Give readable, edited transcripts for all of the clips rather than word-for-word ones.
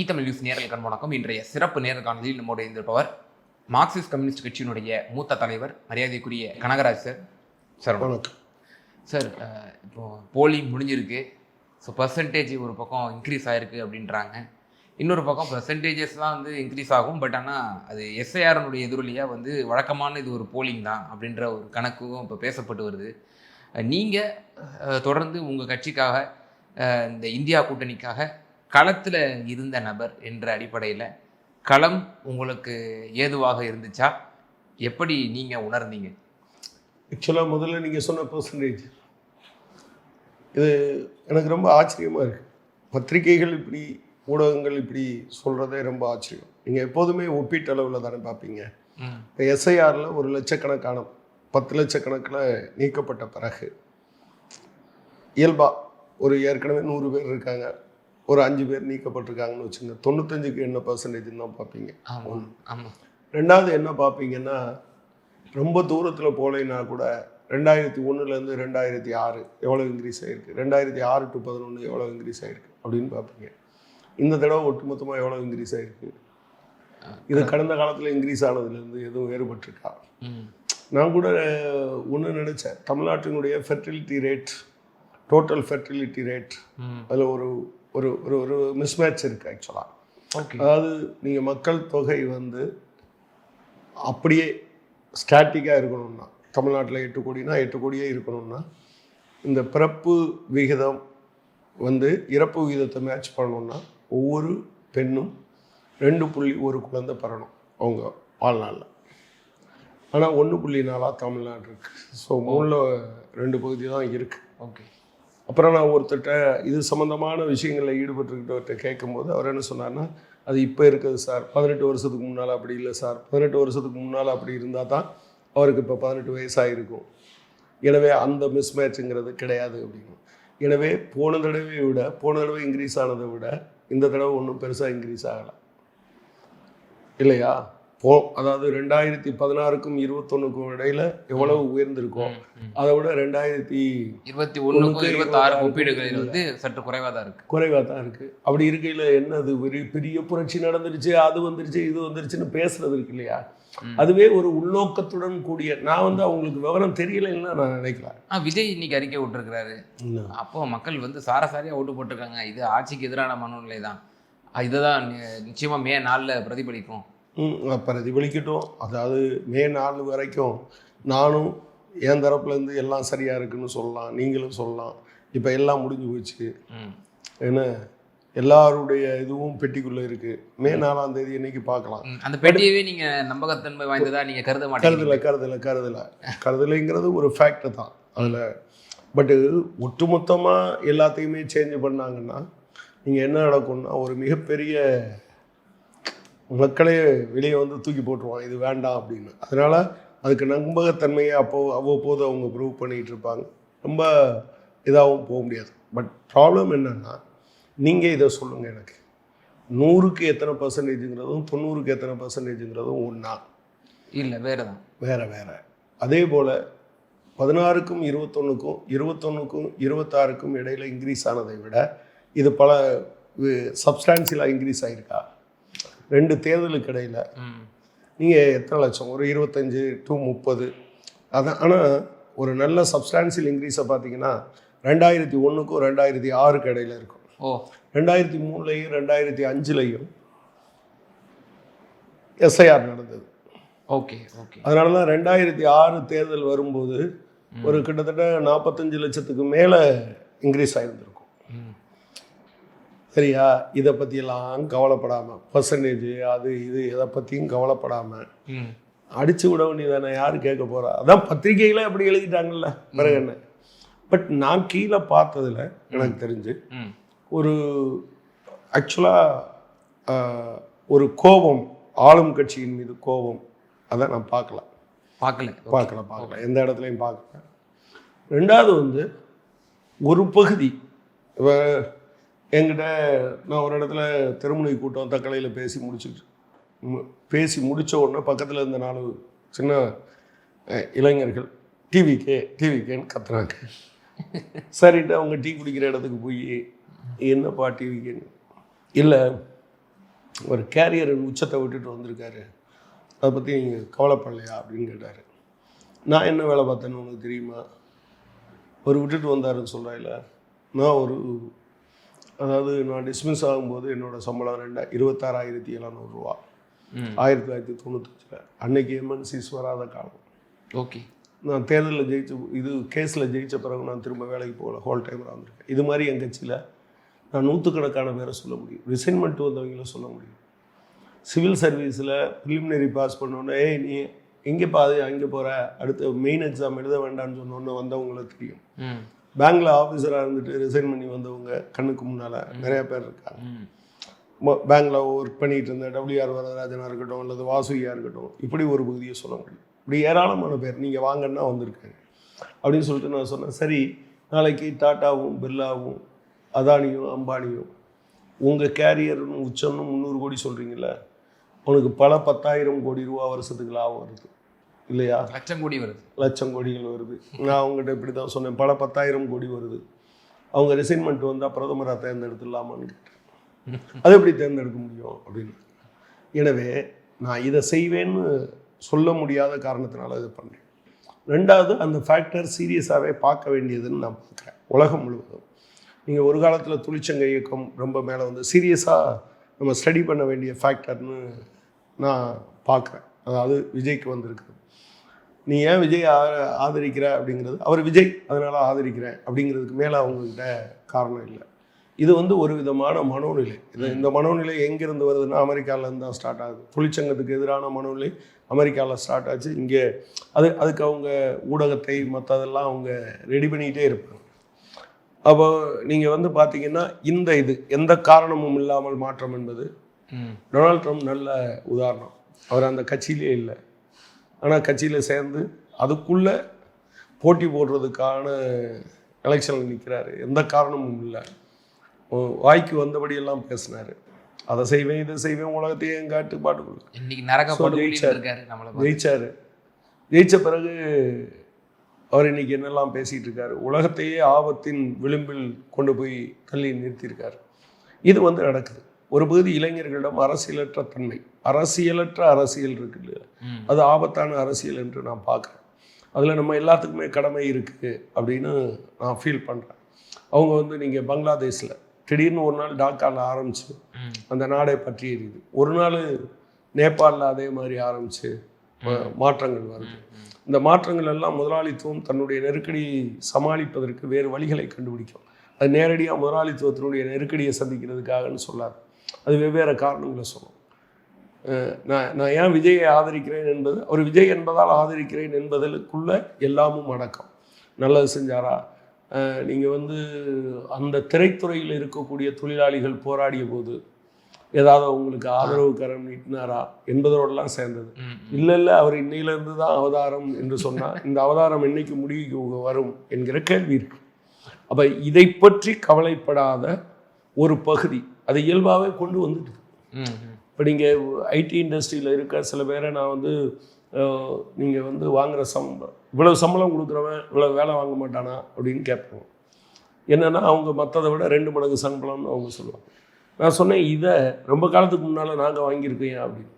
Tamil news நேரலுக்கு வணக்கம். இன்றைய சிறப்பு நேர்காணலில் நம்மோடு இருந்திருப்பவர் மார்க்சிஸ்ட் கம்யூனிஸ்ட் கட்சியினுடைய மூத்த தலைவர் மரியாதைக்குரிய கனகராஜ் சார். சார் வணக்கம் சார். இப்போ போலிங் முடிஞ்சிருக்கு. ஸோ பர்சன்டேஜ் ஒரு பக்கம் இன்க்ரீஸ் ஆகிருக்கு அப்படின்றாங்க. இன்னொரு பக்கம் பர்சன்டேஜஸ்லாம் இன்க்ரீஸ் ஆகும். பட் ஆனால் அது எஸ்ஐஆர்னுடைய எதிரொலியாக வழக்கமான இது ஒரு போலிங் தான் அப்படின்ற ஒரு கணக்கும் இப்போ பேசப்பட்டு வருது. நீங்கள் தொடர்ந்து உங்கள் கட்சிக்காக இந்த இந்தியா கூட்டணிக்காக களத்தில் இருந்த நபர் என்ற அடிப்படையில் களம் உங்களுக்கு ஏதுவாக இருந்துச்சா? எப்படி நீங்கள் உணர்ந்தீங்க? ஆக்சுவலாக முதல்ல நீங்கள் சொன்ன பர்சன்டேஜ் இது எனக்கு ரொம்ப ஆச்சரியமாக இருக்குது. பத்திரிகைகள் இப்படி ஊடகங்கள் இப்படி சொல்கிறதே ரொம்ப ஆச்சரியம். நீங்கள் எப்போதுமே ஒப்பீட்டளவில் தானே பார்ப்பீங்க. இப்போ எஸ்ஐஆரில் 1 லட்சக்கணக்கான 10 லட்சக்கணக்கில் நீக்கப்பட்ட பிறகு இயல்பாக ஒரு ஏற்கனவே 100 பேர் இருக்காங்க, ஒரு 5 பேர் நீக்கப்பட்டிருக்காங்கன்னு வச்சுங்க. 95க்கு என்ன பர்சன்டேஜ்னு தான் பார்ப்பீங்க. ரெண்டாவது என்ன பார்ப்பீங்கன்னா, ரொம்ப தூரத்தில் போகலைன்னா கூட 2001லேருந்து 2006 எவ்வளோ இன்க்ரீஸ் ஆகிருக்கு, 2006 to 2011 எவ்வளோ இன்க்ரீஸ் ஆகிருக்கு அப்படின்னு பார்ப்பீங்க. இந்த தடவை ஒட்டுமொத்தமாக எவ்வளோ இன்க்ரீஸ் ஆகிருக்கு, இது கடந்த காலத்தில் இன்க்ரீஸ் ஆனதுலேருந்து எதுவும் வேறுபட்டிருக்கா? நான் கூட ஒன்று நினச்சேன், தமிழ்நாட்டினுடைய fertility rate, total fertility rate, அதில் ஒரு ஒரு ஒரு ஒரு மிஸ்மேட்ச் இருக்குது ஆக்சுவலாக. அதாவது நீங்கள் மக்கள் தொகை அப்படியே ஸ்டாட்டிக்காக இருக்கணும்னா, தமிழ்நாட்டில் 8 கோடினா 8 கோடியே இருக்கணும்னா, இந்த பிறப்பு விகிதம் இறப்பு விகிதத்தை மேட்ச் பண்ணணும்னா ஒவ்வொரு பெண்ணும் 2.1 குழந்தை பெறணும் அவங்க வாழ்நாளில். ஆனால் 1.4 தமிழ்நாடு இருக்குது. ஸோ 3ல் 2 பகுதி தான் இருக்குது. ஓகே. அப்புறம் நான் ஒருத்தர்கிட்ட இது சம்மந்தமான விஷயங்களில் ஈடுபட்டுக்கிட்டவர்கிட்ட கேட்கும்போது அவர் என்ன சொன்னார்னா, அது இப்போ இருக்குது சார், 18 வருஷத்துக்கு முன்னால் அப்படி இல்லை சார், 18 வருஷத்துக்கு முன்னால் அப்படி இருந்தால் தான் அவருக்கு இப்போ 18 வயசாக இருக்கும், எனவே அந்த மிஸ்மேட்சுங்கிறது கிடையாது அப்படின்னு. எனவே போன தடவை இன்க்ரீஸ் ஆனதை விட இந்த தடவை ஒன்றும் பெருசாக இன்க்ரீஸ் ஆகலை இல்லையா? அதாவது 2016க்கும் 2021க்கும் இடையில எவ்வளவு உயர்ந்திருக்கும், அதை விட 2021-26 ஒப்பீடுகளில் சற்று குறைவாக தான் இருக்கு. அப்படி இருக்கையில் என்னது பெரிய புரட்சி நடந்துருச்சு, அது வந்துருச்சு, இது வந்துருச்சுன்னு பேசுறது இருக்கு இல்லையா? அதுவே ஒரு உள்நோக்கத்துடன் கூடிய, நான் அவங்களுக்கு விவரம் தெரியலைன்னா நான் நினைக்கிறேன். விஜய் இன்னைக்கு அறிக்கை விட்டுருக்கிறாரு. அப்போ மக்கள் சாரசாரியாக ஓட்டு போட்டிருக்காங்க. இது ஆட்சிக்கு எதிரான மனநிலை தான், இதுதான் நிச்சயமாக மே 4 பிரதிபலிக்கும். பிரதிபலிக்கட்டும். அதாவது மே 4 வரைக்கும் நானும் என் தரப்புலேருந்து எல்லாம் சரியாக இருக்குன்னு சொல்லலாம், நீங்களும் சொல்லலாம். இப்போ எல்லாம் முடிஞ்சு போச்சு, ஏன்னா எல்லாருடைய இதுவும் பெட்டிக்குள்ளே இருக்குது. மே 4ஆம் தேதி இன்னைக்கு பார்க்கலாம். அந்த பெட்டியவே நீங்கள் நம்பகத்தன்மை வாய்ந்ததா நீங்கள் கருத மாட்டீங்க? கருதலைங்கிறது ஒரு ஃபேக்ட் தான் அதில். பட்டு ஒட்டுமொத்தமாக எல்லாத்தையுமே சேஞ்ச் பண்ணாங்கன்னா நீங்கள் என்ன நடக்கும்னா, ஒரு மிகப்பெரிய மக்களே வெளியே தூக்கி போட்டுருவாங்க, இது வேண்டாம் அப்படின்னு. அதனால் அதுக்கு நம்பகத்தன்மையை அவ்வப்போது அவங்க ப்ரூவ் பண்ணிகிட்டு இருப்பாங்க. ரொம்ப இதாகவும் போக முடியாது. பட் ப்ராப்ளம் என்னென்னா, நீங்கள் இதை சொல்லுங்கள், எனக்கு 100க்கு எத்தனை பர்சன்டேஜுங்கிறதும் 90க்கு எத்தனை பர்சன்டேஜுங்கிறதும் ஒன்றா இல்லை? வேறு. அதே போல் 16க்கும் 21க்கும் 26க்கும் இடையில் இன்க்ரீஸ் ஆனதை விட இது பல சப்ஸ்டான்சியலாக இன்க்ரீஸ் ஆகிருக்கா? 2 தேர்தலுக்கு இடையில் நீங்கள் எத்தனை லட்சம், ஒரு 25 to 30 அதான். ஆனால் ஒரு நல்ல சப்ஸ்டான்சியல் இன்க்ரீஸை பார்த்தீங்கன்னா 2001க்கும் 2006க்கு இடையில் இருக்கும். 2003லையும் 2005லையும் எஸ்ஐஆர் நடந்தது. ஓகே. அதனால தான் 2006 தேர்தல் வரும்போது ஒரு கிட்டத்தட்ட 45 லட்சத்துக்கு மேலே இன்க்ரீஸ் ஆகிருந்திருக்கும். சரியா? இதை பற்றியெல்லாம் கவலைப்படாமல், பர்சன்டேஜ் அது இது இதை பற்றியும் கவலைப்படாமல் அடித்து விட வேண்டியதானே, யார் கேட்க போகிறா? அதான் பத்திரிகையில் அப்படி எழுதிட்டாங்கல்ல, பிறகு என்ன. பட் நான் கீழே பார்த்ததில் எனக்கு தெரிஞ்சு ஒரு ஆக்சுவலாக ஒரு கோபம், ஆளும் கட்சியின் மீது கோபம், அதை நான் பார்க்கல. எந்த இடத்துலையும் பார்க்கல. ரெண்டாவது ஒரு பகுதி என்கிட்ட நான் ஒரு இடத்துல திருமுனை கூட்டம் தக்கலையில் பேசி முடித்த உடனே பக்கத்தில் இருந்த 4 சின்ன இளைஞர்கள் டிவிக்கேன்னு கத்துறாங்க. சரிட்டு அவங்க டீ குடிக்கிற இடத்துக்கு போய் என்னப்பா டிவிக்கேன்னு, இல்லை ஒரு கேரியரின் உச்சத்தை விட்டுட்டு வந்திருக்காரு, அதை பற்றி நீங்கள் கவலைப்படலையா அப்படின்னு கேட்டார். நான் என்ன வேலை பார்த்தேன்னு உனக்கு தெரியுமா? ஒரு விட்டுட்டு வந்தாருன்னு சொல்கிறாயில்ல, நான் அதாவது நான் டிஸ்மிஸ் ஆகும்போது என்னோடய சம்பளம் 26,700 ரூபா 1995. அன்னைக்கு எம்என்சிஸ் வராத காலம். ஓகே. நான் தேர்தலில் கேஸில் ஜெயித்த பிறகு நான் திரும்ப வேலைக்கு போகல, ஹோல் டைம் வந்திருக்கேன். இது மாதிரி என் கட்சியில் நான் நூற்றுக்கணக்கான பேரை சொல்ல முடியும், ரிசைன்மெண்ட் வந்தவங்கள சொல்ல முடியும். சிவில் சர்வீஸில் ப்ரிலிமினரி பாஸ் பண்ணோன்னே நீ எங்கே பாது அங்கே போகிற, அடுத்த மெயின் எக்ஸாம் எழுத வேண்டாம்னு சொன்னோன்னே வந்தவங்களுக்கு தெரியும். பேங்க்கில் ஆஃபீஸராக இருந்துட்டு ரிசைன் பண்ணி வந்தவங்க கண்ணுக்கு முன்னால் நிறையா பேர் இருக்காங்க. பேங்க்கில் ஒர்க் பண்ணிகிட்டு இருந்த WR வரதராஜனாக இருக்கட்டும் அல்லது வாசுகியாக இருக்கட்டும், இப்படி ஒரு பகுதியை சொல்ல முடியும். இப்படி ஏராளமான பேர் நீங்கள் வாங்கன்னா வந்திருக்காங்க அப்படின்னு சொல்லிட்டு நான் சொன்னேன். சரி, நாளைக்கு டாட்டாவும் பிர்லாவும் அதானியும் அம்பானியும் உங்கள் கேரியர்னு உச்சம்னு 300 கோடி சொல்கிறீங்கள, உனக்கு பல 10,000 கோடி ரூபா வருஷத்துக்கு லாபம் வருது இல்லையா? லட்சம் கோடி வருது, லட்சம் கோடிகள் வருது. நான் அவங்ககிட்ட இப்படி தான் சொன்னேன், பல 10,000 கோடி வருது. அவங்க ரிசைன்மெண்ட் வந்தால் பிரதமராக தேர்ந்தெடுத்துடலாமான்னு கேட்டேன். அது எப்படி தேர்ந்தெடுக்க முடியும் அப்படின்னு. எனவே நான் இதை செய்வேன்னு சொல்ல முடியாத காரணத்தினால இதை பண்ணுறேன். ரெண்டாவது, அந்த ஃபேக்டர் சீரியஸாகவே பார்க்க வேண்டியதுன்னு நான் பார்க்குறேன். உலகம் முழுவதும் நீங்கள் ஒரு காலத்தில் தொழிற்சங்க இயக்கம் ரொம்ப மேலே வந்து சீரியஸாக நம்ம ஸ்டடி பண்ண வேண்டிய ஃபேக்டர்னு நான் பார்க்குறேன். அதாவது விஜய்க்கு வந்திருக்குது. நீ ஏன் விஜய் ஆதரிக்கிற அப்படிங்கிறது, அவர் விஜய் அதனால் ஆதரிக்கிறேன் அப்படிங்கிறதுக்கு மேலே அவங்கக்கிட்ட காரணம் இல்லை. இது வந்து ஒரு விதமான மனோநிலை. இந்த மனோநிலை எங்கேருந்து வருதுன்னா அமெரிக்காவிலேருந்து தான் ஸ்டார்ட் ஆகுது. தொழிற்சங்கத்துக்கு எதிரான மனோநிலை அமெரிக்காவில் ஸ்டார்ட் ஆச்சு. இங்கே அதுக்கு அவங்க ஊடகத்தை மற்றதெல்லாம் அவங்க ரெடி பண்ணிக்கிட்டே இருப்பாங்க. அப்போ நீங்கள் வந்து பார்த்தீங்கன்னா எந்த காரணமும் இல்லாமல் மாற்றம் என்பது டொனால்ட் ட்ரம்ப் நல்ல உதாரணம். அவர் அந்த கட்சியிலே இல்லை, ஆனால் கட்சியில் சேர்ந்து அதுக்குள்ளே போட்டி போடுறதுக்கான எலெக்ஷனில் நிற்கிறாரு. எந்த காரணமும் இல்லை, வாய்க்கு வந்தபடியெல்லாம் பேசினார். அதை செய்வேன் இதை செய்வேன் உலகத்தையே எங்காட்டு பாட்டுக்குள்ள ஜெயிச்சார். ஜெயிச்ச பிறகு அவர் இன்னைக்கு என்னெல்லாம் பேசிகிட்டு இருக்காரு, உலகத்தையே ஆபத்தின் விளிம்பில் கொண்டு போய் தள்ளி நிறுத்தியிருக்காரு. இது வந்து நடக்குது. ஒரு பகுதி இளைஞர்களிடம் அரசியலற்ற தன்மை, அரசியலற்ற அரசியல் இருக்கு இல்லையா, அது ஆபத்தான அரசியல் என்று நான் பார்க்குறேன். அதில் நம்ம எல்லாத்துக்குமே கடமை இருக்குது அப்படின்னு நான் ஃபீல் பண்ணுறேன். அவங்க வந்து நீங்கள் பங்களாதேஷில் திடீர்னு ஒரு நாள் டாக்காவில் ஆரம்பிச்சு அந்த நாடை பற்றி எரியுது, ஒரு நாள் நேபாளில் அதே மாதிரி ஆரம்பித்து மாற்றங்கள் வருது. இந்த மாற்றங்கள் எல்லாம் முதலாளித்துவம் தன்னுடைய நெருக்கடியை சமாளிப்பதற்கு வேறு வழிகளை கண்டுபிடிக்கும். அது நேரடியாக முதலாளித்துவத்தினுடைய நெருக்கடியை சந்திக்கிறதுக்காகன்னு சொல்லாது, அது வெவ்வேறு காரணங்களை சொல்லும். நான் ஏன் விஜயை ஆதரிக்கிறேன் என்பது, அவர் விஜய் என்பதால் ஆதரிக்கிறேன் என்பதற்குள்ள எல்லாமும் அடக்கம். நல்லது செஞ்சாரா, நீங்கள் வந்து அந்த திரைத்துறையில் இருக்கக்கூடிய தொழிலாளிகள் போராடிய போது ஏதாவது அவங்களுக்கு ஆதரவு கரம் நீட்டினாரா என்பதோடலாம் சேர்ந்தது. இல்லை அவர் இன்னையிலேருந்து தான் அவதாரம் என்று சொன்னால் இந்த அவதாரம் என்னைக்கு முடிவுக்கு வரும் என்கிற கேள்வி இருக்கு. அப்போ இதை பற்றி கவலைப்படாத ஒரு பகுதி அதை இயல்பாகவே கொண்டு வந்துட்டு. இப்போ நீங்கள் ஐடி இண்டஸ்ட்ரியில் இருக்க சில பேரை நான் வந்து நீங்கள் வந்து வாங்குகிற இவ்வளவு சம்பளம் கொடுக்குறவன் இவ்வளோ வேலை வாங்க மாட்டானா அப்படின்னு கேட்பாங்க. என்னென்னா அவங்க மற்றதை விட 2 மடங்கு சம்பளம்னு அவங்க சொல்லுவாங்க. நான் சொன்னேன், இதை ரொம்ப காலத்துக்கு முன்னால் நாங்கள் வாங்கியிருக்கோம் அப்படின்னு.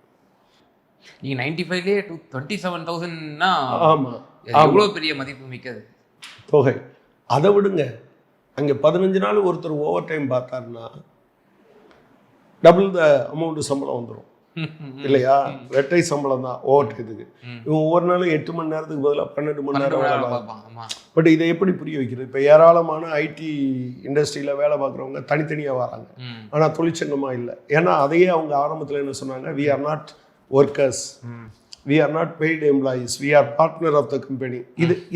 நீங்கள் 95லேயே 27,000ன்னா ஆமாம், அவ்வளோ பெரிய மதிப்பு மிக்கது தொகை. அதை விடுங்க, அங்கே 15 நாள் ஒருத்தர் ஓவர் டைம் பார்த்தாருன்னா டபுள் த அமௌண்ட்டு சம்பளம் வந்துடும் இல்லையா? ரெட்டை சம்பளம் தான் ஓவர் டைத்துக்கு. இவங்க ஒவ்வொரு நாளும் 8 மணி நேரத்துக்கு பதிலாக 12 மணி நேரம் வேலை பார்ப்பாங்க. பட் இதை எப்படி புரிய வைக்கிறது? இப்போ ஏராளமான ஐடி இண்டஸ்ட்ரியில் வேலை பார்க்குறவங்க தனித்தனியாக வராங்க, ஆனால் தொழிற்சங்கமாக இல்லை. ஏன்னா அதையே அவங்க ஆரம்பத்தில் என்ன சொன்னாங்க, we are not workers, we are not paid employees, we are partner of the company.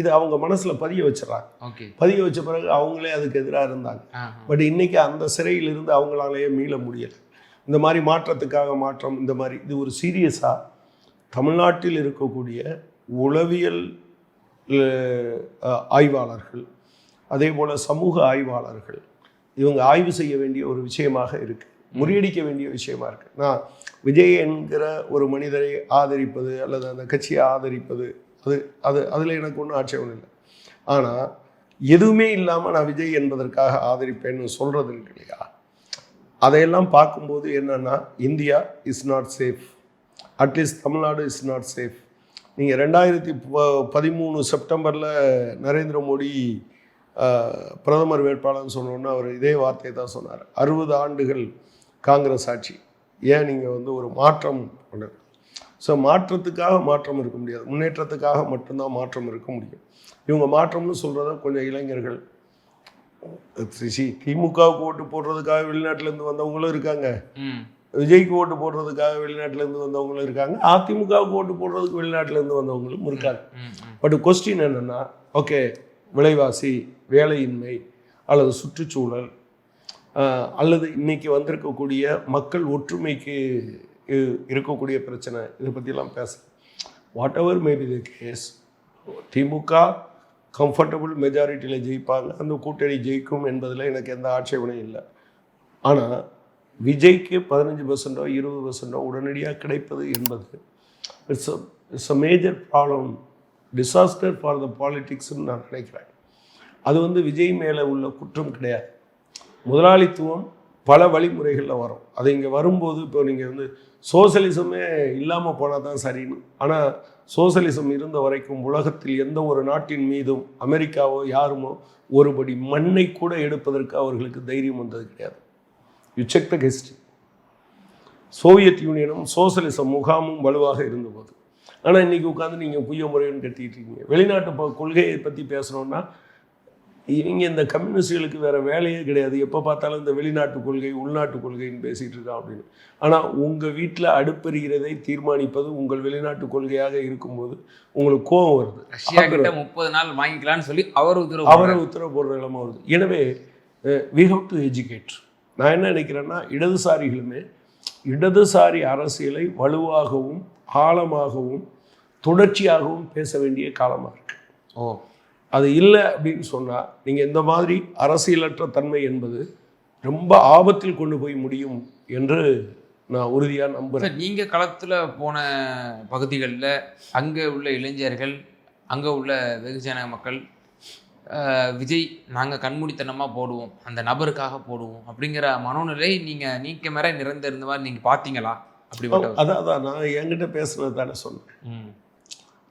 இது அவங்க மனசில் பதிய வச்சிடறாங்க. பதிய வச்ச பிறகு அவங்களே அதுக்கு எதிராக இருந்தாங்க. பட் இன்னைக்கு அந்த சிறையிலிருந்து அவங்களாலேயே மீள முடியலை. இந்த மாதிரி மாற்றத்துக்காக மாற்றம், இந்த மாதிரி இது ஒரு சீரியஸாக தமிழ்நாட்டில் இருக்கக்கூடிய உளவியல் ஆய்வாளர்கள், அதே போல் சமூக ஆய்வாளர்கள், இவங்க ஆய்வு செய்ய வேண்டிய ஒரு விஷயமாக இருக்குது, முறியடிக்க வேண்டிய விஷயமா இருக்குது. நான் விஜய் என்கிற ஒரு மனிதரை ஆதரிப்பது அல்லது அந்த கட்சியை ஆதரிப்பது அதில் எனக்கு ஒன்றும் ஆட்சேபம் இல்லை. ஆனால் எதுவுமே இல்லாமல் நான் விஜய் என்பதற்காக ஆதரிப்பேன்னு சொல்கிறது இல்லையா, அதையெல்லாம் பார்க்கும்போது என்னன்னா, India is not safe, at least Tamil Nadu is not safe. நீங்கள் 2013 செப்டம்பரில் நரேந்திர மோடி பிரதமர் வேட்பாளர்னு சொன்னோன்னா அவர் இதே வார்த்தையை தான் சொன்னார். 60 ஆண்டுகள் காங்கிரஸ் ஆட்சி, ஏன் நீங்கள் வந்து ஒரு மாற்றம் கொண்டு. ஸோ மாற்றத்துக்காக மாற்றம் இருக்க முடியாது, முன்னேற்றத்துக்காக மட்டும்தான் மாற்றம் இருக்க முடியும். இவங்க மாற்றம்னு சொல்கிறத கொஞ்சம் இளைஞர்கள் திமுகவுக்கு ஓட்டு போடுறதுக்காக வெளிநாட்டிலேருந்து வந்தவங்களும் இருக்காங்க, விஜய்க்கு ஓட்டு போடுறதுக்காக வெளிநாட்டிலேருந்து வந்தவங்களும் இருக்காங்க, அதிமுகவுக்கு ஓட்டு போடுறதுக்கு வெளிநாட்டிலேருந்து வந்தவங்களும் இருக்காங்க. பட் கொஸ்டின் என்னென்னா, ஓகே விலைவாசி, வேலையின்மை அல்லது சுற்றுச்சூழல் அல்லது இன்னைக்கு வந்திருக்கக்கூடிய மக்கள் ஒற்றுமைக்கு இருக்கக்கூடிய பிரச்சனை, இதை பற்றிலாம் பேச whatever maybe the case, DMK comfortable மெஜாரிட்டியில் ஜெயிப்பாங்க, அந்த கூட்டணி ஜெயிக்கும் என்பதில் எனக்கு எந்த ஆட்சேபனையும் இல்லை. ஆனால் விஜய்க்கு 15% 20% உடனடியாக கிடைப்பது என்பது it's a major problem, disaster for the பாலிட்டிக்ஸ்ன்னு நான் நினைக்கிறேன். அது வந்து விஜய் மேலே உள்ள குற்றம் கிடையாது. முதலாளித்துவம் பல வழிமுறைகளில் வரும். அது இங்கே வரும்போது இப்போ நீங்கள் வந்து சோசலிசமே இல்லாமல் போனால் தான் சரின்னு. ஆனால் சோசலிசம் இருந்த வரைக்கும் உலகத்தில் எந்த ஒரு நாட்டின் மீதும் அமெரிக்காவோ யாருமோ ஒருபடி மண்ணை கூட எடுப்பதற்கு அவர்களுக்கு தைரியம் வந்தது கிடையாது. You check the history. Soviet யூனியனும் சோசலிசம் முகாமும் வலுவாக இருந்தபோது. ஆனால் இன்றைக்கி உட்காந்து நீங்கள் புய்ய முறைன்னு கட்டிகிட்டு இருக்கீங்க. வெளிநாட்டு கொள்கையை பற்றி பேசணுன்னா இவங்க இந்த கம்யூனிஸ்டுகளுக்கு வேறு வேலையே கிடையாது, எப்போ பார்த்தாலும் இந்த வெளிநாட்டு கொள்கை உள்நாட்டு கொள்கைன்னு பேசிகிட்டு இருக்கான் அப்படின்னு. ஆனால் உங்கள் வீட்டில் அடுப்பெறுகிறதை தீர்மானிப்பது உங்கள் வெளிநாட்டு கொள்கையாக இருக்கும்போது உங்களுக்கு கோபம் வருது. ரஷ்யா கிட்ட 30 நாள் வாங்கிக்கலான்னு சொல்லி அவரை உத்தரவு போடுற நிலைமை வருது. எனவே வி ஹவ் டு எஜுகேட். நான் என்ன நினைக்கிறேன்னா, இடதுசாரிகளுமே இடதுசாரி அரசியலை வலுவாகவும் ஆழமாகவும் தொடர்ச்சியாகவும் பேச வேண்டிய காலமாக இருக்குது. அது இல்லை அப்படின்னு சொன்னால் நீங்கள் இந்த மாதிரி அரசியலற்ற தன்மை என்பது ரொம்ப ஆபத்தில் கொண்டு போய் முடியும் என்று நான் உறுதியாக நம்புகிறேன். நீங்கள் களத்தில் போன பகுதிகளில் அங்கே உள்ள இளைஞர்கள், அங்கே உள்ள வெகுஜன மக்கள் விஜய் நாங்கள் கண்மூடித்தனமாக போடுவோம், அந்த நபருக்காக போடுவோம் அப்படிங்கிற மனோநிலை நீங்கள் நீக்க மேலே நிறைந்திருந்த மாதிரி நீங்கள் பார்த்தீங்களா? அப்படி அதான் நான் என்கிட்ட பேசுனது தானே சொன்னேன்.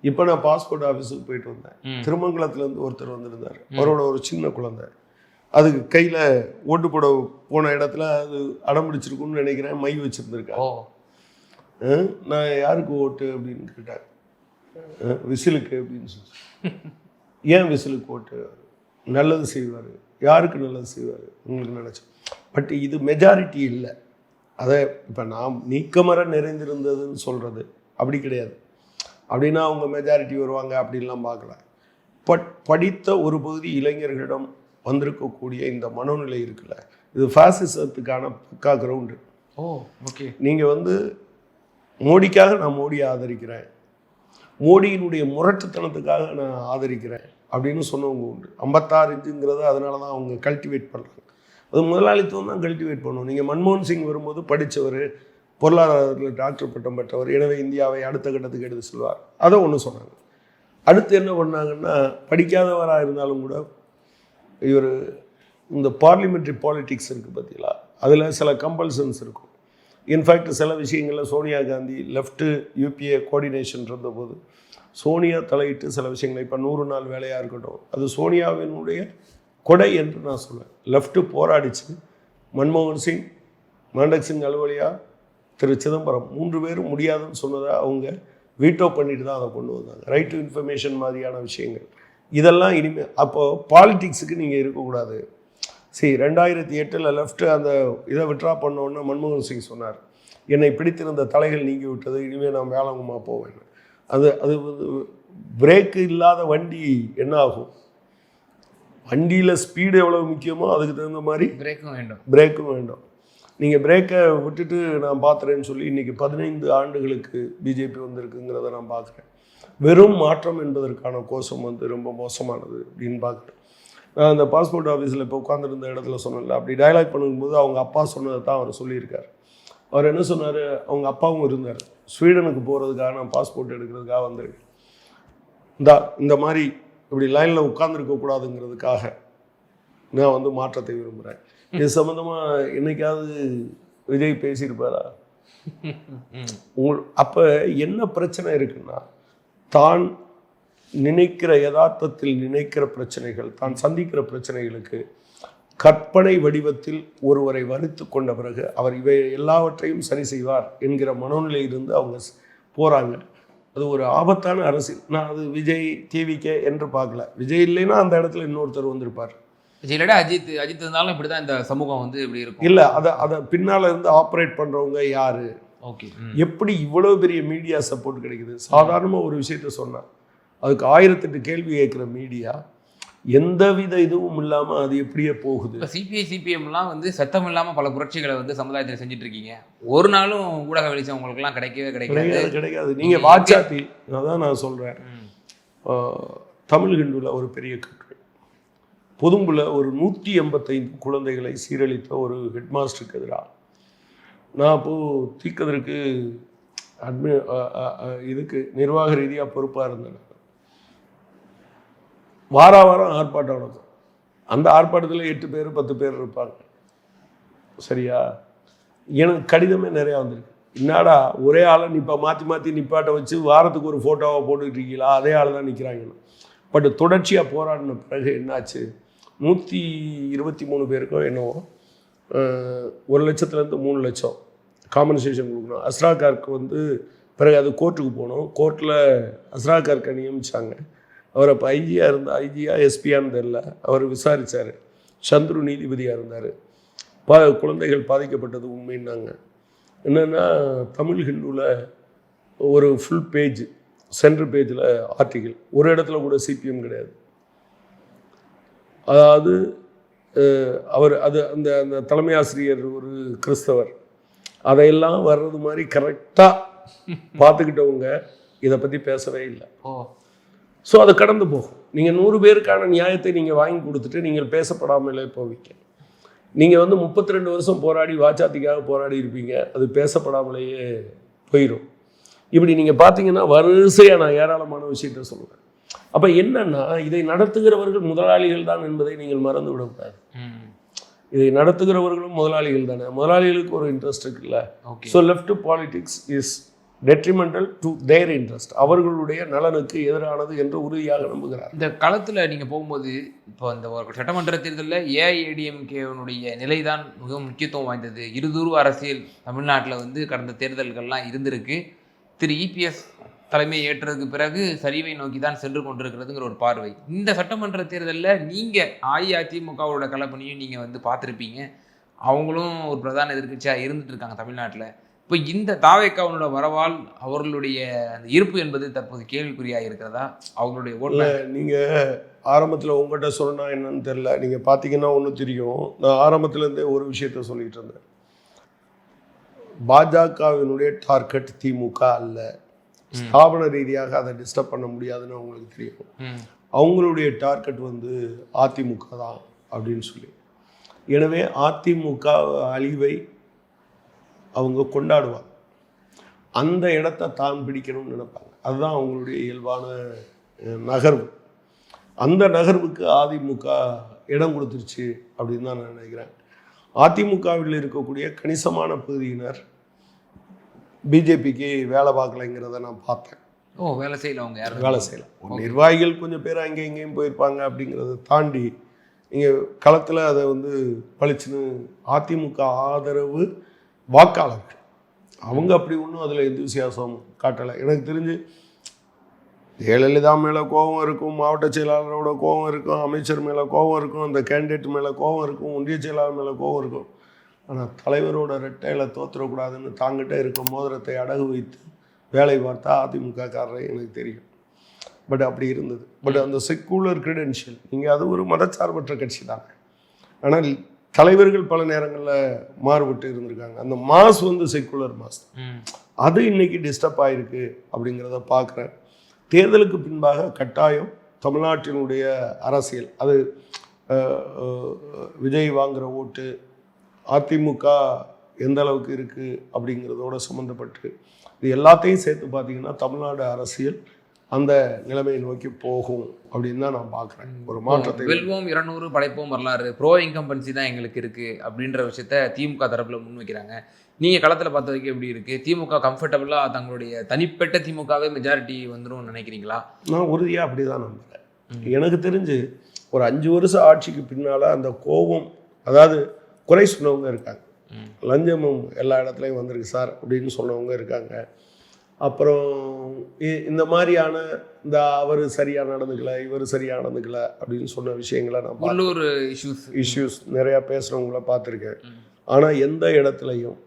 இப்போ நான் பாஸ்போர்ட் ஆஃபீஸுக்கு போயிட்டு வந்தேன். திருமங்கலத்துலேருந்து ஒருத்தர் வந்திருந்தார். அவரோட ஒரு சின்ன குழந்தை, அதுக்கு கையில் ஓட்டு போட போன இடத்துல அது அடம்பிடிச்சிருக்குன்னு நினைக்கிறேன், மை வச்சுருந்துருக்கேன். நான் யாருக்கு ஓட்டு அப்படின்னு கேட்டேன். விசிலுக்கு அப்படின்னு சொல்லி. ஏன் விசிலுக்கு ஓட்டு? நல்லது செய்வார். யாருக்கு நல்லது செய்வார் உங்களுக்கு நினச்சேன். பட் இது மெஜாரிட்டி இல்லை. அதை இப்போ நான் நீக்கமர நிறைந்திருந்ததுன்னு சொல்கிறது அப்படி கிடையாது. அப்படின்னா அவங்க மெஜாரிட்டி வருவாங்க அப்படின்லாம் பார்க்கல. படித்த ஒரு பகுதி இளைஞர்களிடம் வந்திருக்கக்கூடிய இந்த மனோநிலை இருக்குல்ல, இது ஃபாசிசத்துக்கான பக்கா கிரவுண்டு. ஓகே. நீங்கள் வந்து மோடிக்காக நான் மோடியை ஆதரிக்கிறேன், மோடியினுடைய முரட்டுத்தனத்துக்காக நான் ஆதரிக்கிறேன் அப்படின்னு சொன்னவங்க உண்டு. 56 இன்ச்சுங்கிறது அதனால தான் அவங்க கல்டிவேட் பண்ணுறாங்க. அது முதலாளித்துவம் தான் கல்டிவேட் பண்ணுவோம். நீங்கள் மன்மோகன் சிங் வரும்போது படித்தவர், பொருளாதாரத்தில் டாக்டர் பட்டம் பெற்றவர், எனவே இந்தியாவை அடுத்த கட்டத்துக்கு எடுத்து செல்வார், அதை ஒன்று சொன்னாங்க. அடுத்து என்ன பண்ணாங்கன்னா, படிக்காதவராக இருந்தாலும் கூட இவர் இந்த பார்லிமெண்ட்ரி பாலிட்டிக்ஸ் இருக்குது பார்த்தீங்களா, அதில் சில கம்பல்சன்ஸ் இருக்கும். இன்ஃபேக்ட் சில விஷயங்களில் Sonia Gandhi left UPA coordination இருந்தபோது சோனியா தலையிட்டு சில விஷயங்களை, இப்போ 100 நாள் வேலையாக இருக்கட்டும், அது சோனியாவினுடைய கொடை என்று நான் சொல்லுவேன். லெஃப்ட்டு போராடிச்சு. மன்மோகன் சிங், மாண்டக் சிங் அலுவலியா, திரு சிதம்பரம் 3 பேரும் முடியாதுன்னு சொன்னதை அவங்க வீட்டோ பண்ணிட்டு தான் அதை கொண்டு வந்தாங்க. ரைட் டு இன்ஃபர்மேஷன் மாதிரியான விஷயங்கள் இதெல்லாம் இனிமேல். அப்போது பாலிட்டிக்ஸுக்கு நீங்கள் இருக்கக்கூடாது. 2008 லெஃப்ட்டு அந்த இதை விட்ரா பண்ணோன்னு மன்மோகன் சிங் சொன்னார், என்னை பிடித்திருந்த தலைகள் நீங்கி விட்டது, இனிமேல் நான் வேளாங்கமாக போவேன். அது பிரேக்கு இல்லாத வண்டி என்ன ஆகும்? வண்டியில் ஸ்பீடு எவ்வளோ முக்கியமோ அதுக்கு தகுந்த மாதிரி பிரேக்கும் வேண்டும். நீங்கள் பிரேக்கை விட்டுட்டு நான் பார்த்துறேன்னு சொல்லி இன்றைக்கி 15 ஆண்டுகளுக்கு பிஜேபி வந்திருக்குங்கிறத நான் பார்க்குறேன். வெறும் மாற்றம் என்பதற்கான கோஷம் வந்து ரொம்ப மோசமானது அப்படின்னு பார்க்குறேன். நான் அந்த பாஸ்போர்ட் ஆஃபீஸில் இப்போ உட்காந்துருந்த இடத்துல சொன்னேன்ல, அப்படி டயலாக் பண்ணும்போது அவங்க அப்பா சொன்னதை தான் அவர் சொல்லியிருக்கார். அவர் என்ன சொன்னார், அவங்க அப்பாவும் இருந்தார், ஸ்வீடனுக்கு போகிறதுக்காக நான் பாஸ்போர்ட் எடுக்கிறதுக்காக வந்திருக்கேன், இந்த மாதிரி இப்படி லைனில் உட்காந்துருக்கக்கூடாதுங்கிறதுக்காக நான் வந்து மாற்றத்தை விரும்புகிறேன். இது சம்மந்தமாக என்னைக்காவது விஜய் பேசியிருப்பாரா? அப்போ என்ன பிரச்சனை இருக்குன்னா, தான் நினைக்கிற யதார்த்தத்தில் நினைக்கிற பிரச்சனைகள், தான் சந்திக்கிற பிரச்சனைகளுக்கு கற்பனை வடிவத்தில் ஒருவரை வரித்து கொண்ட பிறகு அவர் இவை எல்லாவற்றையும் சரி செய்வார் என்கிற மனநிலையிலிருந்து அவங்க போகிறாங்க. அது ஒரு ஆபத்தான அரசியல். நான் அது விஜய் டிவிக்கே என்று பார்க்கல. விஜய் இல்லைன்னா அந்த இடத்துல இன்னொருத்தர் வந்திருப்பார். விஜய் இல்லாட்டி அஜித் இருந்தாலும் இப்படி தான் இந்த சமூகம் வந்து இப்படி இருக்கும். இல்லை, அதை பின்னால் இருந்து ஆப்ரேட் பண்ணுறவங்க யார்? ஓகே, எப்படி இவ்வளோ பெரிய மீடியா சப்போர்ட் கிடைக்குது? சாதாரணமாக ஒரு விஷயத்த சொன்னேன், அதுக்கு 1008 கேள்வி கேட்குற மீடியா எந்தவித இதுவும் இல்லாமல் அது எப்படியே போகுது. இப்போ சிபிஐ சிபிஎம்லாம் வந்து சத்தம் இல்லாமல் பல புரட்சிகளை வந்து சமுதாயத்தில் செஞ்சுட்டு இருக்கீங்க. ஒரு நாளும் ஊடக வெளிச்சம் உங்களுக்குலாம் கிடைக்காது. நீங்கள் வாட்சாத்தி, அதான் நான் சொல்கிறேன். தமிழ் ஹிந்துவில் ஒரு பெரிய கட்டுரை, பொதும்புல ஒரு 185 குழந்தைகளை சீரழித்த ஒரு ஹெட்மாஸ்டருக்கு எதிராக நான் அப்போது தீக்கதற்கு இதுக்கு நிர்வாக ரீதியாக பொறுப்பாக இருந்தேன். வாரம் ஆர்ப்பாட்டம் நடக்கும். அந்த ஆர்ப்பாட்டத்தில் 8 பேர் 10 பேர் இருப்பாங்க. சரியா? எனக்கு கடிதமே நிறையா வந்திருக்கு. என்னடா ஒரே ஆளை மாற்றி நிப்பாட்ட வச்சு வாரத்துக்கு ஒரு ஃபோட்டோவை போட்டுக்கிட்டு இருக்கீங்களா? அதே ஆள் தான் நிற்கிறாங்கன்னு. பட் தொடர்ச்சியாக போராடின பிறகு என்னாச்சு, 123 பேருக்கும் என்னவோ 1 லட்சத்துலேருந்து 3 லட்சம் காம்பன்சேஷன் கொடுக்கணும். அஸ்ராகாருக்கு வந்து பிறகு அது கோர்ட்டுக்கு போனோம். கோர்ட்டில் அஸ்ராகார்க்கை நியமித்தாங்க. அவர் அப்போ ஐஜியா எஸ்பியான்னு தெரில. அவர் விசாரித்தார். சந்துரு நீதிபதியாக இருந்தார். குழந்தைகள் பாதிக்கப்பட்டது உண்மைன்னாங்க. என்னென்னா தமிழ் ஹிந்துவில் ஒரு ஃபுல் பேஜ், சென்ட்ரல் பேஜில் ஆர்டிகிள், ஒரு இடத்துல கூட சிபிஎம் கிடையாது. அதாவது அவர் அந்த அந்த தலைமை ஆசிரியர் ஒரு கிறிஸ்தவர். அதையெல்லாம் வர்றது மாதிரி கரெக்டாக பார்த்துக்கிட்டவங்க இதை பற்றி பேசவே இல்லை. ஸோ அது கடந்து போகும். நீங்கள் 100 பேருக்கான நியாயத்தை நீங்கள் வாங்கி கொடுத்துட்டு நீங்கள் பேசப்படாமலே போவீங்க. நீங்கள் வந்து 32 வருஷம் போராடி வாச்சாத்திக்காக போராடி இருப்பீங்க, அது பேசப்படாமலேயே போயிடும். இப்படி நீங்கள் பார்த்தீங்கன்னா வரிசையாக நான் ஏராளமான விஷயத்த சொல்லுவேன். அப்போ என்னன்னா, இதை நடத்துகிறவர்கள் முதலாளிகள் தான் என்பதை நீங்கள் மறந்து விடக்கூடாது. இதை நடத்துகிறவர்களும் முதலாளிகள் தானே. முதலாளிகளுக்கு ஒரு இன்ட்ரெஸ்ட் இருக்குல்ல. So left politics is detrimental to their interest. அவர்களுடைய நலனுக்கு எதிரானது என்று உறுதியாக நம்புகிறார். இந்த களத்தில் நீங்கள் போகும்போது இப்போ இந்த ஒரு சட்டமன்ற தேர்தலில் ஏஐஏடிஎம்கேனுடைய நிலை தான் மிகவும் முக்கியத்துவம் வாய்ந்தது. இருதுருவ அரசியல் தமிழ்நாட்டில் வந்து கடந்த தேர்தல்கள்லாம் இருந்திருக்கு. திரு இபிஎஸ் தலைமை ஏற்றதுக்கு பிறகு சரிவை நோக்கி தான் சென்று கொண்டிருக்கிறதுங்கிற ஒரு பார்வை. இந்த சட்டமன்ற தேர்தலில் நீங்கள் அஇஅதிமுகவோட களப்பணியும் நீங்கள் வந்து பார்த்துருப்பீங்க. அவங்களும் ஒரு பிரதான எதிர்க்கட்சியாக இருந்துட்டு இருக்காங்க தமிழ்நாட்டில். இப்போ இந்த தாவேக்காவோட வரவால் அவர்களுடைய அந்த இருப்பு என்பது தற்போது கேள்விக்குறியாக இருக்கிறதா? அவங்களுடைய ஓட்டு நீங்கள் ஆரம்பத்தில் உங்கள்கிட்ட சொன்னா என்னன்னு தெரியல. நீங்கள் பார்த்தீங்கன்னா ஒன்று தெரியும். நான் ஆரம்பத்துலேருந்தே ஒரு விஷயத்த சொல்லிட்டு இருந்தேன். பாஜகவினுடைய டார்கெட் திமுக அல்ல. ஸ்தாபன ரீதியாக அதை டிஸ்டர்ப் பண்ண முடியாதுன்னு அவங்களுக்கு தெரியும். அவங்களுடைய டார்கெட் வந்து அதிமுக தான் அப்படின்னு சொல்லி. எனவே அதிமுக அழிவை அவங்க கொண்டாடுவாங்க. அந்த இடத்த தான் பிடிக்கணும்னு நினைப்பாங்க. அதுதான் அவங்களுடைய இயல்பான நகர்வு. அந்த நகர்வுக்கு அதிமுக இடம் கொடுத்துருச்சு அப்படின்னு தான் நான் நினைக்கிறேன். அதிமுகவில் இருக்கக்கூடிய கணிசமான பகுதியினர் பிஜேபிக்கு வேலை பார்க்கலைங்கிறத நான் பார்த்தேன். வேலை செய்யல. அவங்க யாரும் வேலை செய்யலை. நிர்வாகிகள் கொஞ்சம் பேர் அங்கே இங்கேயும் போயிருப்பாங்க. அப்படிங்கிறத தாண்டி நீங்கள் களத்தில் அதை வந்து பளிச்சுன்னு அதிமுக ஆதரவு வாக்காளர்கள் அவங்க அப்படி ஒன்றும் அதில் எந்தூசியாசம் காட்டலை. எனக்கு தெரிஞ்சு ஜெயலலிதா மேலே கோபம் இருக்கும், மாவட்ட செயலாளரோட கோபம் இருக்கும், அமைச்சர் மேலே கோபம் இருக்கும், அந்த கேண்டிடேட் மேலே கோபம் இருக்கும், ஒன்றிய செயலாளர் மேலே கோபம் இருக்கும். ஆனால் தலைவரோட ரெட்டையில் தோற்றுறக்கூடாதுன்னு தாங்கிட்ட இருக்க மோதிரத்தை அடகு வைத்து வேலை பார்த்தா அதிமுக காரரை எனக்கு தெரியும். பட் அப்படி இருந்தது. பட் அந்த செக்குலர் கிரெடென்ஷியல், நீங்கள் அது ஒரு மதச்சார்பற்ற கட்சி தாங்க. ஆனால் தலைவர்கள் பல நேரங்களில் மாறுபட்டு இருந்திருக்காங்க. அந்த மாஸ் வந்து செக்குலர் மாஸ். அது இன்னைக்கு டிஸ்டர்ப் ஆகிருக்கு அப்படிங்கிறத பார்க்குறேன். தேர்தலுக்கு பின்பாக கட்டாயம் தமிழ்நாட்டினுடைய அரசியல், அது விஜய் வாங்குகிற ஓட்டு அதிமுக எந்த அளவுக்கு இருக்குது அப்படிங்கிறதோட சம்மந்தப்பட்டு இது எல்லாத்தையும் சேர்த்து பார்த்திங்கன்னா தமிழ்நாடு அரசியல் அந்த நிலைமையை நோக்கி போகும் அப்படின்னு தான் நான் பார்க்குறேன். ஒரு மாற்றத்தை வெல்வோம் 200 படைப்போம் வரலாறு ப்ரோ இன்கம்பன்சி தான் எங்களுக்கு இருக்குது அப்படின்ற விஷயத்த திமுக தரப்பில் முன்வைக்கிறாங்க. நீங்கள் களத்தில் பார்த்த வரைக்கும் எப்படி இருக்குது? திமுக கம்ஃபர்டபுளாக தங்களுடைய தனிப்பட்ட திமுகவே மெஜாரிட்டி வந்துடும் நினைக்கிறீங்களா? நான் உறுதியாக அப்படி தான் நம்புகிறேன். எனக்கு தெரிஞ்சு ஒரு 5 வருஷம் ஆட்சிக்கு பின்னால் அந்த கோபம், அதாவது குறை சொன்னவங்க இருக்காங்க. லஞ்சமும் எல்லா இடத்துலையும் வந்திருக்கு சார் அப்படின்னு சொன்னவங்க இருக்காங்க. அப்புறம் இந்த மாதிரியான இந்த அவர் சரியாக நடந்துக்கல, இவர் சரியாக நடந்துக்கல அப்படின்னு சொன்ன விஷயங்களை நான் உள்ளூர் இஷ்யூஸ் நிறையா பேசுகிறவங்கள பார்த்துருக்கேன். ஆனால் எந்த இடத்துலையும்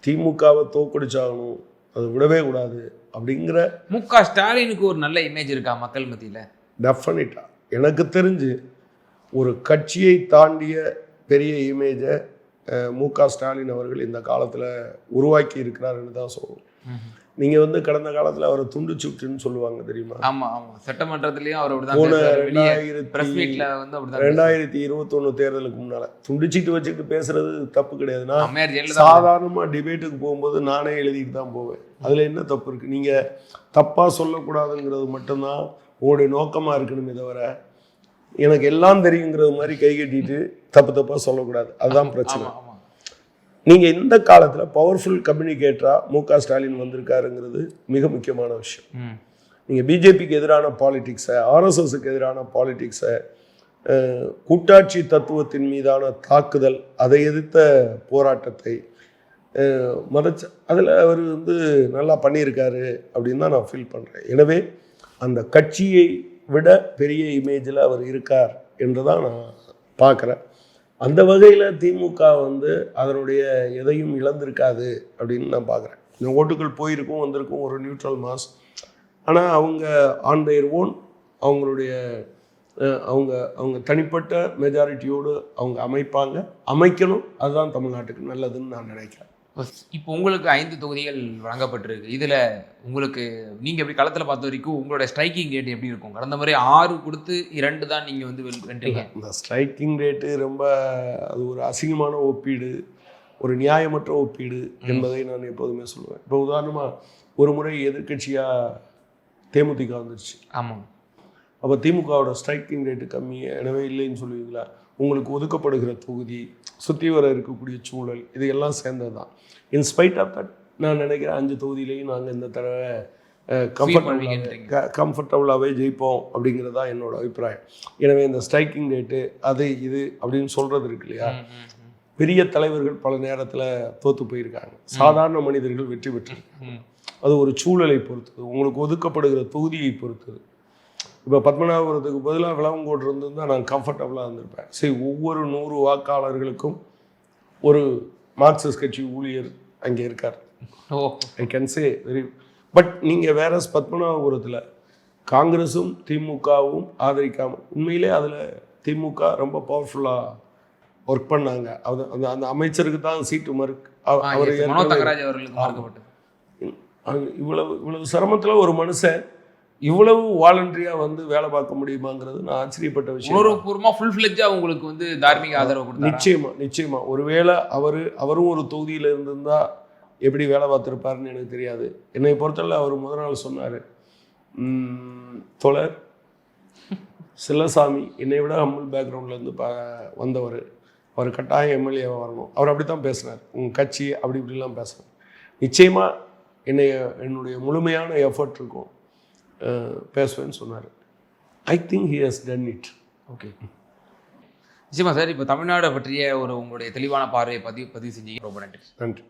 திமுகவை தோக்கடிச்சாகணும், அது விடவே கூடாது அப்படிங்கிற முக ஸ்டாலினுக்கு ஒரு நல்ல இமேஜ் இருக்கா மக்கள் மத்தியில்? டெஃபினட்டாக எனக்கு தெரிஞ்சு ஒரு கட்சியை தாண்டிய பெரிய இமேஜை முக ஸ்டாலின் அவர்கள் இந்த காலத்தில் உருவாக்கி இருக்கிறாருன்னு தான் சொல்லணும். நீங்கள் கடந்த காலத்தில் அவரை துண்டு சுட்டுன்னு சொல்லுவாங்க தெரியுமா? ஆமாம் ஆமாம், சட்டமன்றத்துலேயும் அவர் போன 2021 தேர்தலுக்கு முன்னால் துண்டுச்சிட்டு வச்சுக்கிட்டு பேசுறது தப்பு கிடையாதுன்னா, சாதாரணமாக டிபேட்டுக்கு போகும்போது நானே எழுதிட்டு தான் போவேன். அதில் என்ன தப்பு இருக்குது? நீங்கள் தப்பாக சொல்லக்கூடாதுங்கிறது மட்டும்தான் உங்களுடைய நோக்கமாக இருக்கணுமே தவிர எனக்கு எல்லாம் தெரியுங்கிறது மாதிரி கை கட்டிட்டு தப்பாக சொல்லக்கூடாது. அதுதான் பிரச்சனை. நீங்கள் இந்த காலத்தில் பவர்ஃபுல் கம்யூனிகேட்டராக முக ஸ்டாலின் வந்திருக்காருங்கிறது மிக முக்கியமான விஷயம். நீங்கள் பிஜேபிக்கு எதிரான பாலிடிக்ஸை, ஆர்எஸ்எஸ்க்கு எதிரான பாலிடிக்ஸை, கூட்டாட்சி தத்துவத்தின் மீதான தாக்குதல், அதை எதிர்த்த போராட்டத்தை அதில் அவர் நல்லா பண்ணியிருக்காரு அப்படின்னு தான் நான் ஃபீல் பண்ணுறேன். எனவே அந்த கட்சியை விட பெரிய இமேஜில் அவர் இருக்கார் என்று தான் நான் பார்க்குறேன். அந்த வகையில் திமுக அதனுடைய எதையும் இழந்திருக்காது அப்படின்னு நான் பார்க்குறேன். இந்த ஓட்டுகள் போயிருக்கும் வந்திருக்கும், ஒரு நியூட்ரல் மாஸ். ஆனால் அவங்க ஆன் தேர் ஓன் அவங்களுடைய அவங்க தனிப்பட்ட மெஜாரிட்டியோடு அவங்க அமைக்கணும். அதுதான் தமிழ்நாட்டுக்கு நல்லதுன்னு நான் நினைக்கிறேன். இப்போ உங்களுக்கு 5 தொகுதிகள் வழங்கப்பட்டிருக்கு. இதில் உங்களுக்கு நீங்கள் எப்படி களத்தில் பார்த்த வரைக்கும் உங்களோட ஸ்ட்ரைக்கிங் ரேட் எப்படி இருக்கும்? கடந்த முறை 6 கொடுத்து 2 தான் நீங்கள் வென்றீங்க. இந்த ஸ்ட்ரைக்கிங் ரேட்டு ரொம்ப அது ஒரு அசிங்கமான ஒப்பீடு, ஒரு நியாயமற்ற ஒப்பீடு என்பதை நான் எப்போதுமே சொல்லுவேன். இப்போ உதாரணமாக ஒரு முறை எதிர்கட்சியாக தேமுதிக வந்துருச்சு. ஆமாம். அப்போ திமுகவோட ஸ்ட்ரைக்கிங் ரேட்டு கம்மி, எனவே இல்லைன்னு சொல்லுவீங்களா? உங்களுக்கு ஒதுக்கப்படுகிற தொகுதி, சுற்றி வர இருக்கக்கூடிய சூழல், இது எல்லாம் சேர்ந்தது தான். இன்ஸ்பைட் ஆஃப் தட் நான் நினைக்கிறேன் 5 தொகுதியிலையும் நாங்கள் இந்த தடவை கம்ஃபர்டபுளாகவே ஜெயிப்போம் அப்படிங்கிறது தான் என்னோட அபிப்பிராயம். எனவே இந்த ஸ்ட்ரைக்கிங் ரேட்டு அது இது அப்படின்னு சொல்கிறது இருக்கு இல்லையா, பெரிய தலைவர்கள் பல நேரத்தில் தோற்று போயிருக்காங்க, சாதாரண மனிதர்கள் வெற்றி பெற்றிருக்காங்க. அது ஒரு சூழலை பொறுத்தது, உங்களுக்கு ஒதுக்கப்படுகிற தொகுதியை பொறுத்தது. இப்போ பத்மநாபபுரத்துக்கு பதிலாக விளவங்கோடு இருந்திருந்தால் நான் கம்ஃபர்டபுளாக இருந்திருப்பேன். சரி, ஒவ்வொரு 100 வாக்காளர்களுக்கும் ஒரு மார்க்சிஸ்ட் கட்சி ஊழியர் அங்கே இருக்கார். I can say very. But நீங்கள் வேற பத்மநாபபுரத்தில் காங்கிரஸும் திமுகவும் ஆதரிக்காமல், உண்மையிலே அதில் திமுக ரொம்ப பவர்ஃபுல்லாக ஒர்க் பண்ணாங்க. அந்த அந்த அமைச்சருக்கு தான் சீட்டு இவ்வளவு சிரமத்தில் ஒரு மனுஷன் இவ்வளவு வாலண்டரியாக வேலை பார்க்க முடியுமாங்கிறது நான் ஆச்சரியப்பட்ட விஷயம். உணர்வுபூர்வமாக ஃபுல் ஃப்ளெட்ஜாக உங்களுக்கு தார்மீக ஆதரவு கொடுத்தாரு. நிச்சயமா ஒருவேளை அவரும் ஒரு தொகுதியில் இருந்திருந்தா எப்படி வேலை பார்த்துருப்பாருன்னு எனக்கு தெரியாது. என்னை பொறுத்தவரை அவர் முதல் நாள் சொன்னார், தோழர் சிலசாமி என்னை விட ஹம்பிள் பேக்ரவுண்ட்லேருந்து வந்தவர், அவர் கட்டாயம் எம்எல்ஏவாக வரணும். அவர் அப்படி தான் பேசினார். உங்கள் கட்சி அப்படி இப்படிலாம் பேசினார். நிச்சயமாக என்னுடைய முழுமையான எஃபர்ட் இருக்கும், பேசுவேன்னு சொன்னார். I think he has done it. Okay, நிச்சயமா சார். இப்போ தமிழ்நாடு பற்றிய உங்களுடைய தெளிவான பார்வையை பதிவு செஞ்சீங்க. ரொம்ப நன்றி. நன்றி.